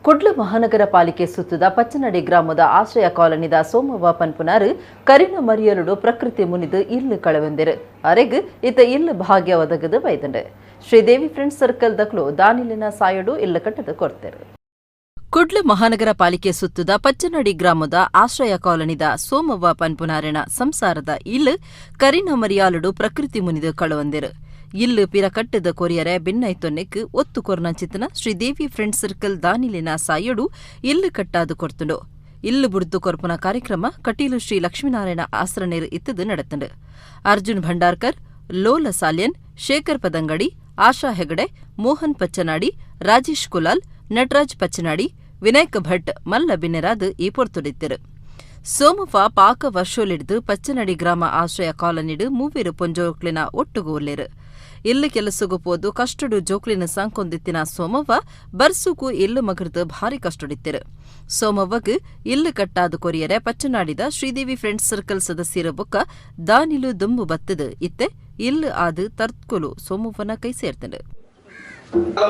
[SPEAKER 1] ಕುಡ್ಲ ಮಹಾನಗರ ಪಾಲಿಕೆ ಸುತ್ತದ ಪಚ್ಚನಡಿ ಗ್ರಾಮದ ಆಶ್ರಯ ಕಾಲನಿದ ಸೋಮವ್ವ ಪನ್ಪುನಾರು ಕರಿನ ಮರಿಯಲುಡು ಪ್ರಕೃತಿ ಮುನಿದು ಇಲ್ಲು ಕಳವೆಂದಿರು ಅರೆಗ್ ಇತ ಇಲ್ಲು ಭಾಗ್ಯ ಒದಗದು ಬೈದಂಡು. ಶ್ರೀದೇವಿ ಫ್ರೆಂಡ್ಸ್ ಸರ್ಕಲ್ ದಕ್ಲು ದಾನಿಲಿನ ಸಾಯಡು ಇಲ್ಲು ಕಟ್ಟದ ಕೊಡ್ತೇರು. ಕುಡ್ಲ ಮಹಾನಗರ ಪಾಲಿಕೆ ಸುತ್ತದ ಪಚ್ಚನಡಿ ಗ್ರಾಮದ ಆಶ್ರಯ ಕಾಲನಿದ ಸೋಮವ್ವ ಪನ್ಪುನಾರಿನ ಸಂಸಾರದ ಇಲ್ಲು ಕರಿನ ಮರಿಯಾಲುಡು ಪ್ರಕೃತಿ ಮುನಿದು ಕಳವಂದಿರು. ಇಲ್ಲು ಪಿರ ಕಟ್ಟದ ಕೊರಿಯರೆ ಬಿನ್ನೈತೊನ್ನೆಕ್ ಒತ್ತು ಕೊರ್ನಂಚಿತನ ಶ್ರೀದೇವಿ ಫ್ರೆಂಡ್ ಸರ್ಕಲ್ ದಾನಿಲಿನ ಸಾಯಡು ಇಲ್ಲು ಕಟ್ಟಾದು ಕೊರ್ತುಂಡು. ಇಲ್ಲು ಬುಡ್ದು ಕೊರ್ಪುನ ಕಾರ್ಯಕ್ರಮ ಕಟೀಲು ಶ್ರೀ ಲಕ್ಷ್ಮೀನಾರಾಯಣ ಆಸರನೇರು ಇತ್ತದು ನಡತಂಡು. ಅರ್ಜುನ್ ಭಂಡಾರ್ಕರ್, ಲೋಲ ಸಾಲ್ಯನ್, ಶೇಖರ್ ಪದಂಗಡಿ, ಆಶಾ ಹೆಗಡೆ, ಮೋಹನ್ ಪಚ್ಚನಾಡಿ, ರಾಜೇಶ್ ಕುಲಾಲ್, ನಟರಾಜ್ ಪಚ್ಚನಾಡಿ, ವಿನಾಯಕ ಭಟ್ ಮಲ್ಲ ಬಿನ್ನೆರಾದು ಈ ಪೊರ್ತುಡಿತ್ತಿರು. ಸೋಮವ್ವ ಪಾಕ ವರ್ಷೋಲಿಡ್ದು ಪಚ್ಚನಡಿ ಗ್ರಾಮ ಆಶ್ರಯ ಕಾಲನಿಡು ಮೂವೇರು ಪೊಂಜೋಕ್ಲಿನ ಒಟ್ಟುಗೂರ್ಲೇರು. ಇಲ್ಲು ಕೆಲಸಗೂ ಪೋದು ಕಷ್ಟಡು ಜೋಕ್ಲಿನ ಸಂಕೊಂದಿತ್ತಿನ ಸೋಮವ್ವ ಬರ್ಸುಕು ಇಲ್ಲು ಮಗರ್ದು ಭಾರಿ ಕಷ್ಟಡಿತ್ತಿರು. ಸೋಮವ್ವಗ್ ಇಲ್ಲು ಕಟ್ಟಾದು ಕೊರಿಯರೆ ಪಚ್ಚನಾಡಿದ ಶ್ರೀದೇವಿ ಫ್ರೆಂಡ್ಸ್ ಸರ್ಕಲ್ ಸದಸ್ಯರ ಬೊಕ್ಕ ದಾನಿಲು ದುಂಬು ಬತ್ತದು ಇತ್ತೆ ಇಲ್ಲು ಆದು ತರ್ತ್ಕೊಲು ಸೋಮವ್ವನ ಕೈ ಸೇರ್ತಂಡು.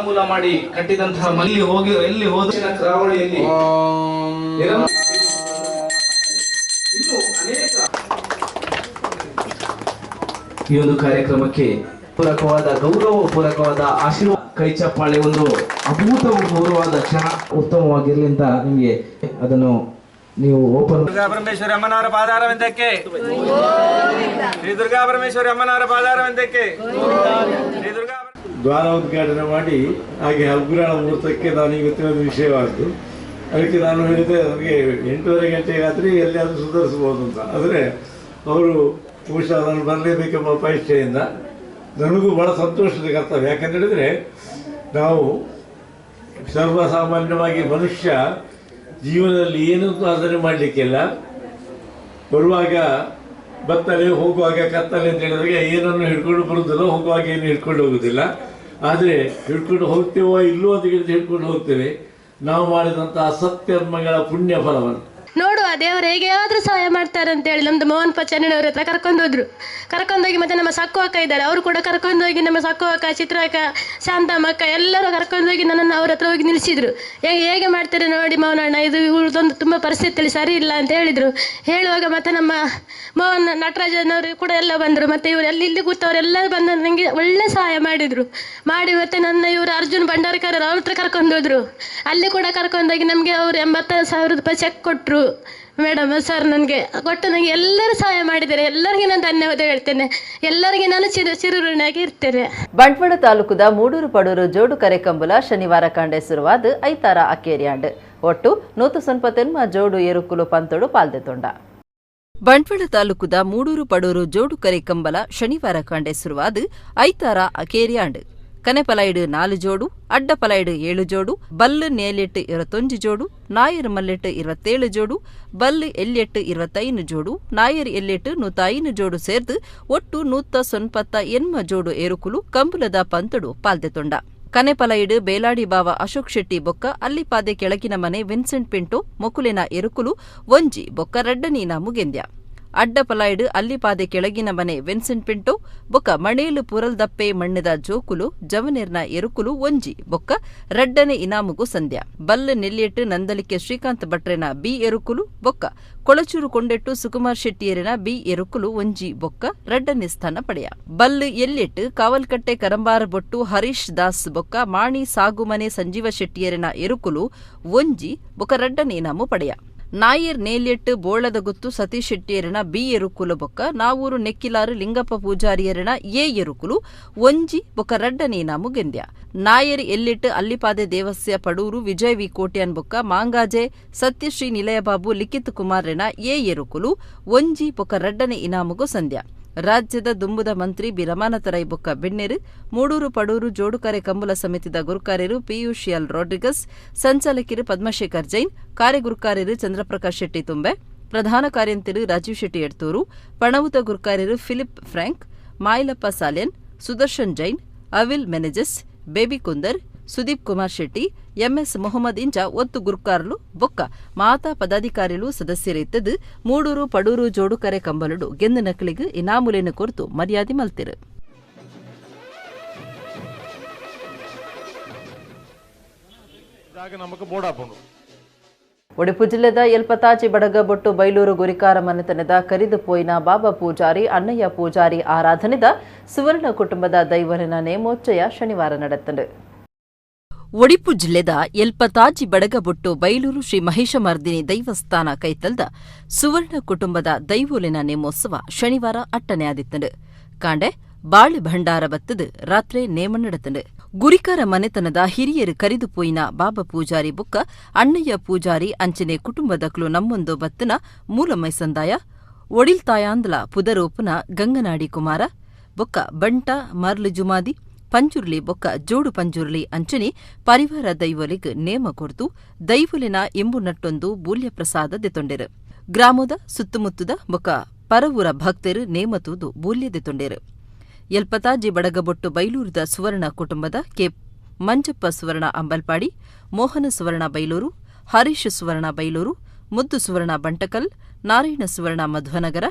[SPEAKER 6] ಮೂಲ ಮಾಡಿ ಕಟ್ಟಿದಂತಹ ಮಲ್ಲಿ ಹೋಗಿ ಎಲ್ಲಿ ಹೋದ ಕರಾವಳಿಯಲ್ಲಿ ಈ ಒಂದು ಕಾರ್ಯಕ್ರಮಕ್ಕೆ ಪೂರಕವಾದ ಗೌರವಪೂರ್ವಕವಾದ ಆಶೀರ್ವಾದ ಕೈ ಚಪ್ಪಾಳೆ ಒಂದು ಅಭೂತಪೂರ್ವವಾದ ಕ್ಷಣ ಉತ್ತಮವಾಗಿರ್ಲಿ ಅಂತ ನಿಮಗೆ ಅದನ್ನು ನೀವು ಓಪನ್.
[SPEAKER 7] ದುರ್ಗಾ ಪರಮೇಶ್ವರಿ ಅಮ್ಮನವರ ಪಾದಾರವಿಂದಕ್ಕೆ, ಶ್ರೀ ದುರ್ಗಾ ಪರಮೇಶ್ವರಿ ಅಮ್ಮನವರ ಪಾದಾರವಿಂದಕ್ಕೆ, ಶ್ರೀ ದುರ್ಗಾ
[SPEAKER 8] ದ್ವಾರ ಉದ್ಘಾಟನೆ ಮಾಡಿ ಹಾಗೆ ಉಗ್ರಾಣ ಮುಹೂರ್ತಕ್ಕೆ ನಾನು ಇವತ್ತಿನ ವಿಷಯವಾದ್ದು. ಅದಕ್ಕೆ ನಾನು ಹೇಳಿದೆ ನನಗೆ 8:30 ಗಂಟೆಗೆ ರಾತ್ರಿ ಎಲ್ಲಿಯಾದರೂ ಸುಧಾರಿಸ್ಬೋದು ಅಂತ. ಆದರೆ ಅವರು ಬಹುಶಃ ನಾನು ಬರಲೇಬೇಕೆಂಬ ಅಪೇಕ್ಷೆಯಿಂದ ನನಗೂ ಭಾಳ ಸಂತೋಷದ ಕರ್ತವ್ಯ. ಯಾಕಂತ ಹೇಳಿದರೆ ನಾವು ಸರ್ವಸಾಮಾನ್ಯವಾಗಿ ಮನುಷ್ಯ ಜೀವನದಲ್ಲಿ ಏನೂ ಸಾಧನೆ ಮಾಡಲಿಕ್ಕಿಲ್ಲ. ಬರುವಾಗ ಬತ್ತಲೆ, ಹೋಗುವಾಗ ಕತ್ತಲೆ ಅಂತ ಹೇಳಿದಾಗ ಏನನ್ನು ಹಿಡ್ಕೊಂಡು ಬರುವುದಿಲ್ಲ, ಹೋಗುವಾಗ ಏನು ಹಿಡ್ಕೊಂಡು ಹೋಗುವುದಿಲ್ಲ. ಆದರೆ ಹಿಡ್ಕೊಂಡು ಹೋಗ್ತೇವೋ ಇಲ್ಲೋ ಅಂತ ಹೇಳಿದ್ರೆ ಹಿಡ್ಕೊಂಡು ಹೋಗ್ತೇವೆ. ನಾವು ಮಾಡಿದಂತಹ ಸತ್ಕರ್ಮಗಳ ಪುಣ್ಯ ಫಲವನ್ನು
[SPEAKER 9] ನೋಡುವ ದೇವರು ಹೇಗೆ ಆದರೂ ಸಹಾಯ ಮಾಡ್ತಾರೆ ಅಂತೇಳಿ ನಮ್ದು ಮೋಹನ್ ಪಚ್ಚಣ್ಣನವ್ರ ಹತ್ರ ಕರ್ಕೊಂಡೋಗಿ ಮತ್ತೆ ನಮ್ಮ ಸಕ್ಕು ಅಕ್ಕ ಇದ್ದಾರೆ, ಅವರು ಕೂಡ ಕರ್ಕೊಂಡೋಗಿ ನಮ್ಮ ಸಕ್ಕು ಅಕ್ಕ, ಚಿತ್ರ ಅಕ್ಕ, ಶಾಂತಮ್ಮ ಅಕ್ಕ ಎಲ್ಲರೂ ಕರ್ಕೊಂಡೋಗಿ ನನ್ನನ್ನು ಅವ್ರ ಹತ್ರ ಹೋಗಿ ನಿಲ್ಲಿಸಿದ್ರು. ಹೇಗೆ ಮಾಡ್ತಾರೆ ನೋಡಿ ಮೋಹನಣ್ಣ, ಇದು ಇವಳದೊಂದು ತುಂಬ ಪರಿಸ್ಥಿತಿಯಲ್ಲಿ ಸರಿ ಇಲ್ಲ ಅಂತ ಹೇಳಿದರು. ಹೇಳುವಾಗ ಮತ್ತೆ ನಮ್ಮ ಮೋಹನ್ ನಟರಾಜನವರು ಕೂಡ ಎಲ್ಲ ಬಂದರು. ಮತ್ತು ಇವರು ಇಲ್ಲಿ ಕೂತವರೆಲ್ಲ ಬಂದು ನನಗೆ ಒಳ್ಳೆ ಸಹಾಯ ಮಾಡಿದರು. ಮಾಡಿ ಮತ್ತೆ ನನ್ನ ಇವರು ಅರ್ಜುನ್ ಭಂಡಾರ್ಕರ್ ಅವ್ರ ಹತ್ರ ಕರ್ಕೊಂಡೋದ್ರು. ಅಲ್ಲಿ ಕೂಡ ಕರ್ಕೊಂಡೋಗಿ ನಮಗೆ ಅವರು 80,000 ರೂಪಾಯಿ ಚೆಕ್ ಕೊಟ್ಟರು. ಮೇಡಮ್ ಸರ್ ನನಗೆ ಎಲ್ಲರೂ ಸಹಾಯ ಮಾಡಿದ್ದಾರೆ. ಎಲ್ಲರಿಗೆ ನಾನು ಧನ್ಯವಾದ ಹೇಳ್ತೇನೆ. ಎಲ್ಲರಿಗೆ ನಾನು ಚಿರುಋಣಿಯಾಗಿ ಇರ್ತೇನೆ.
[SPEAKER 1] ಬಂಟ್ವಾಳ ತಾಲೂಕದ ಮೂಡೂರು ಪಡೂರು ಜೋಡು ಕರೆಕಂಬುಲ ಶನಿವಾರ ಕಂಡೆ ಶುರುವಾದ ಐತಾರ ಅಕೇರಿಯಾಂಡ್ ಒಟ್ಟು 190 ಜೋಡು ಏರುಕುಲು ಪಂತೋಡು ಪಾಲ್ದೆತೊಂಡ. ಬಂಟ್ವಾಳ ತಾಲೂಕದ ಮೂಡೂರು ಪಡೂರು ಜೋಡು ಕರೆಕಂಬಲ ಶನಿವಾರ ಕಂಡೆ ಶುರುವಾದ ಐತಾರ ಅಕೇರಿಯಾಂಡ್ ಕನೆಪಲೈಡು 4 ಜೋಡು, ಅಡ್ಡಪಲೈಡು 7 ಜೋಡು, ಬಲ್ಲು ನೇಲೆಟ್ಟು 21 ಜೋಡು, ನಾಯರ್ ಮಲ್ಲೆಟ್ಟು 27 ಜೋಡು, ಬಲ್ಲು ಎಲ್ಲೆಟ್ಟು 25 ಜೋಡು, ನಾಯರ್ ಎಲ್ಲೆಟ್ಟು 105 ಜೋಡು ಸೇರ್ದು ಒಟ್ಟು 190 ಜೋಡು ಏರುಕುಲು ಕಂಬುಲದ ಪಂತಡು ಪಾಲ್ದೆತೊಂಡ. ಕನೆಪಲೈಡು ಬೇಲಾಡಿ ಬಾವ ಅಶೋಕ್ ಶೆಟ್ಟಿ ಬೊಕ್ಕ ಅಲ್ಲಿಪಾದೆ ಕೆಳಗಿನ ಮನೆ ವಿನ್ಸೆಂಟ್ ಪಿಂಟೋ ಮೊಕುಲಿನ ಎರುಕುಲು ಒಂಜಿ ಬೊಕ್ಕ ರಡ್ಡನೀನ ಮುಗೆಂದ್ಯ. ಅಡ್ಡಪಲಾಯ್ಡು ಅಲ್ಲಿಪಾದೆ ಕೆಳಗಿನ ಮನೆ ವಿನ್ಸೆಂಟ್ ಪಿಂಟೋ ಬೊಕ್ಕ ಮಣೇಲು ಪುರಲ್ದಪ್ಪೆ ಮಣ್ಣದ ಜೋಕುಲು ಜವನೇರ್ನ ಎರುಕುಲು ಒಂಜಿ ಬೊಕ್ಕ ರಡ್ಡನೆ ಇನಾಮುಗು ಸಂಧ್ಯಾ. ಬಲ್ಲು ನೆಲ್ಲೆಟ್ಟು ನಂದಲಿಕೆ ಶ್ರೀಕಾಂತ್ ಭಟ್ರೆನ ಬಿ ಎರುಕುಲು ಬೊಕ್ಕ ಕೊಳಚೂರು ಕೊಂಡೆಟ್ಟು ಸುಕುಮಾರ್ ಶೆಟ್ಟಿಯರಿನ ಬಿ ಎರುಕುಲು ಒಂಜಿ ಬೊಕ್ಕ ರಡ್ಡನೆ ಸ್ಥಾನ ಪಡೆಯ. ಬಲ್ಲು ಎಲ್ಲೆಟ್ಟು ಕಾವಲ್ಕಟ್ಟೆ ಕರಂಬಾರ ಬೊಟ್ಟು ಹರೀಶ್ ದಾಸ್ ಬೊಕ್ಕ ಮಾಣಿ ಸಾಗುಮನೆ ಸಂಜೀವ ಶೆಟ್ಟಿಯರಿನ ಎರುಕುಲು ಒಂಜಿ ಬೊಕ್ಕ ರಡ್ಡನೆ ಇನಾಮು ಪಡೆಯ. ನಾಯರ್ ನೇಲ್ಯೆಟ್ಟು ಬೋಳದ ಗುತ್ತು ಸತೀಶ್ ಶೆಟ್ಟಿಯರಣ ಬಿ ಎರುಕುಲು ಬೊಕ್ಕ ನಾವೂರು ನೆಕ್ಕಿಲಾರು ಲಿಂಗಪ್ಪ ಪೂಜಾರಿಯರಣ ಎ ಎರುಕುಲು ಒಂಜಿ ಬೊಕ್ಕ ರಡ್ಡನೇ ಇನಾಮು ಗೆಂದ್ಯ. ನಾಯರ್ ಎಲ್ಲಿಟ್ಟು ಅಲ್ಲಿಪಾದೆ ದೇವಸ್ಯ ಪಡೂರು ವಿಜಯ್ ವಿ ಕೋಟ್ಯಾನ್ ಬೊಕ್ಕ ಮಾಂಗಾಜೆ ಸತ್ಯಶ್ರೀ ನಿಲಯಬಾಬು ಲಿಖಿತ್ ಕುಮಾರ್ ರೆಣ ಎ ಎರುಕುಲು ಒಂಜಿ ಬೊಕ್ಕ ರಡ್ಡನೇ ಇನಾಮುಗು ಸಂಧ್ಯ. ರಾಜ್ಯದ ದುಂಬುದ ಮಂತ್ರಿ ಬಿ ರಮಾನತರೈ ಬೊಕ್ಕ ಬೆಣ್ಣೆರು ಮೂಡೂರು ಪಡೂರು ಜೋಡುಕರೆ ಕಂಬುಲ ಸಮಿತಿದ ಗುರುಕಾರ್ಯರು ಪಿಯೂಷ್ ಎಲ್ ರೋಡ್ರಿಗಸ್, ಸಂಚಾಲಕಿರು ಪದ್ಮಶೇಖರ್ ಜೈನ್, ಕಾರ್ಯಗುರುಕಾರ್ಯರು ಚಂದ್ರಪ್ರಕಾಶ್ ಶೆಟ್ಟಿ ತುಂಬೆ, ಪ್ರಧಾನ ಕಾರ್ಯಂತಿರು ರಾಜೀವ್ ಶೆಟ್ಟಿ ಎಡ್ತೂರು, ಪಣವುತ ಗುರುಕಾರ್ಯರು Philip Frank, Mayilappa Salian, Sudarshan Jain, Avil Menezes, Baby Kunder, Sudeep Kumar Shetty, M S Mohammed ಇಂಜ ಒತ್ತು ಗುರುಕಾರಲು ಬೊಕ್ಕ ಮಾತಾ ಪದಾಧಿಕಾರಿಗಳು ಸದಸ್ಯರಿದ್ದದು ಮೂಡೂರು ಪಡೂರು ಜೋಡುಕರೆ ಕಂಬಲುಡು ಗೆಂದು ನಕಲಿಗೆ ಇನಾಮುಲೆನ ಕೊರ್ತು ಮರ್ಯಾದೆ ಮಲ್ತಿರು. ಉಡುಪು ಜಿಲ್ಲೆದ ಎಲ್ಪತಾಚಿ ಬಡಗಬೊಟ್ಟು ಬೈಲೂರು ಗುರಿಕಾರ ಮನೆತನದ ಕರಿದು ಪೋಯಿನ ಬಾಬಾ ಪೂಜಾರಿ ಅಣ್ಣಯ್ಯ ಪೂಜಾರಿ ಆರಾಧನೆದ ಸುವರ್ಣ ಕುಟುಂಬದ ದೈವರನ ನೇಮೋಚ್ಚಯ ಶನಿವಾರ ನಡೆತಂಡು. ಒಡಿಪು ಜಿಲ್ಲೆದ ಎಲ್ಪತಾಜಿ ಬಡಗಬೊಟ್ಟು ಬೈಲೂರು ಶ್ರೀ ಮಹೇಶಮರ್ದಿನಿ ದೈವಸ್ಥಾನ ಕೈತಲ್ದ ಸುವರ್ಣ ಕುಟುಂಬದ ದೈವೋಲಿನ ನೇಮೋತ್ಸವ ಶನಿವಾರ ಅಟ್ಟನೆ ಆದಿತ್ತಂಡು. ಕಾಂಡೆ ಬಾಳೆ ಭಂಡಾರ ಬತ್ತದು ರಾತ್ರಿ ನೇಮ ನಡೆತಂಡು. ಗುರಿಕಾರ ಮನೆತನದ ಹಿರಿಯರು ಕರಿದು ಪೋಯಿನ ಬಾಬಾ ಪೂಜಾರಿ ಬೊಕ್ಕ ಅಣ್ಣಯ್ಯ ಪೂಜಾರಿ ಅಂಚನೆ ಕುಟುಂಬದಕ್ಲು ನಮ್ಮೊಂದು ಬತ್ತನ ಮೂಲ ಮೈಸಂದಾಯ ಒಡಿಲ್ತಾಯಾಂದ್ಲ ಪುದರೋಪುನ ಗಂಗನಾಡಿ ಕುಮಾರ ಬೊಕ್ಕ ಬಂಟ ಮರ್ಲು ಜುಮಾದಿ ಪಂಜುರ್ಲಿ ಬೊಕ್ಕ ಜೋಡು ಪಂಜುರ್ಲಿ ಅಂಚನೆ ಪರಿವಾರ ದೈವಲಿಗ್ ನೇಮ ಕೊರ್ತು ದೈವಲಿನ ಎಂಬು ನಟ್ಟೊಂದು ಬೂಲ್ಯ ಪ್ರಸಾದ ದೆತೊಂಡೆರು. ಗ್ರಾಮದ ಸುತ್ತಮುತ್ತದ ಬೊಕ್ಕ ಪರವೂರ ಭಕ್ತರು ನೇಮತೂದು ಬೂಲ್ಯ ದೆತೊಂಡೆರು. ಎಲ್ಪತಾಜಿ ಬಡಗಬೊಟ್ಟು ಬೈಲೂರದ ಸುವರ್ಣ ಕುಟುಂಬದ ಕೆ ಮಂಜಪ್ಪ ಸುವರ್ಣ ಅಂಬಲ್ಪಾಡಿ, ಮೋಹನ ಸುವರ್ಣ ಬೈಲೂರು, ಹರೀಶ್ ಸುವರ್ಣ ಬೈಲೂರು, ಮುದ್ದು ಸುವರ್ಣ ಬಂಟಕಲ್, ನಾರಾಯಣ ಸುವರ್ಣ ಮಧ್ವನಗರ,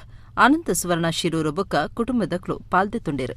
[SPEAKER 1] ಅನಂತ ಸುವರ್ಣ ಶಿರೂರು ಬೊಕ್ಕ ಕುಟುಂಬದಕ್ಲು ಪಾಲ್ದೆತೊಂಡೆರು.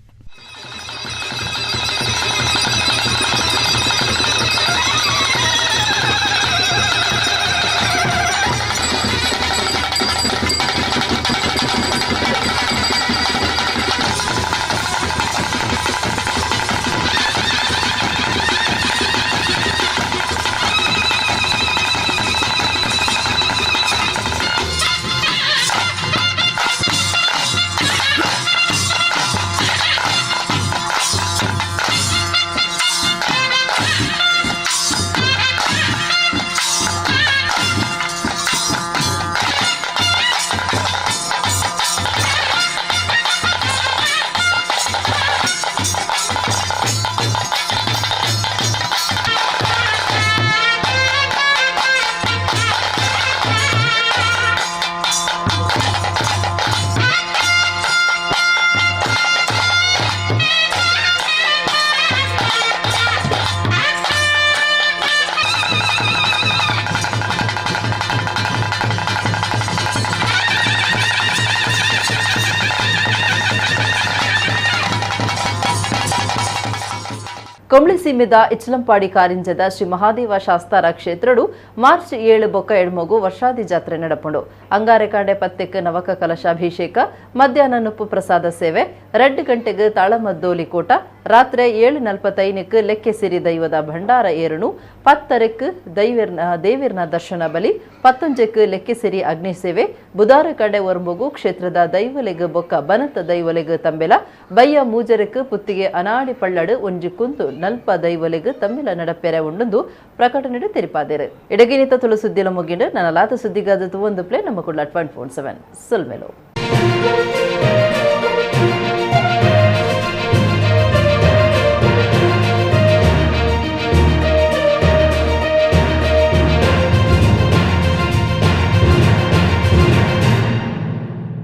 [SPEAKER 1] ಕೊಂಬ್ಳಿ ಸೀಮೆದ ಇಚ್ಲಂಪಾಡಿ ಕಾರಿಂಜದ ಶ್ರೀ ಮಹಾದೇವ ಶಾಸ್ತಾರ ಕ್ಷೇತ್ರಡು ಮಾರ್ಚ್ 7 ಬೊಕ್ಕ ಎಡ್ಮಗು ವರ್ಷಾದಿ ಜಾತ್ರೆ ನಡಪುಂಡು. ಅಂಗಾರೆಕಾಂಡೆ ಪತ್ತೆಕ್ ನವಕ ಕಲಶಾಭಿಷೇಕ, ಮಧ್ಯಾಹ್ನ ನುಪ್ಪು ಪ್ರಸಾದ ಸೇವೆ, 2 ಗಂಟೆಗೆ ತಾಳಮದ್ದೋಲಿ ಕೋಟ, ರಾತ್ರಿ 7:45 ಲೆಕ್ಕೆ ಸಿರಿ ದೈವದ ಭಂಡಾರ ಏರುಣು, 10ಕ್ಕೆ ದೇವಿರ್ನ ದರ್ಶನ ಬಲಿ, 11ಕ್ಕೆ ಲೆಕ್ಕೆ ಸಿರಿ ಅಗ್ನಿ ಸೇವೆ, ಬುಧಾರ ಕಂಡೆ ಒರ್ಮಗು ಕ್ಷೇತ್ರದ ದೈವಲೆಗ್ ಬೊಕ್ಕ ಬನತ ದೈವಲೆಗ್ ತಂಬೆಲ, ಬಯ್ಯ ಮೂಜರಕ್ಕೆ ಪುತ್ತಿಗೆ ಅನಾಡಿ ಪಳ್ಳಡು ಒಂಜಿ ಕುಂತು ನಲ್ಪ ದೈವಲೆಗ್ ತಮ್ಮಿಲ ನಡಪೆರೆ ಉಂಡು ಪ್ರಕಟಣೆ ತೆರಿಪಾದೇರು. ಇಡಗಿನಿತ ತುಳು ಸುದ್ದಿಲ ಮುಗಿಂಡು ನನ್ನ ಲಾತ ಸುದ್ದಿಗಾದ ಒಂದು ಪ್ಲೇ ನಮ್ಮ ಕುಡ್ಲ 20.7 ಸುಲ್ಮೆಲು.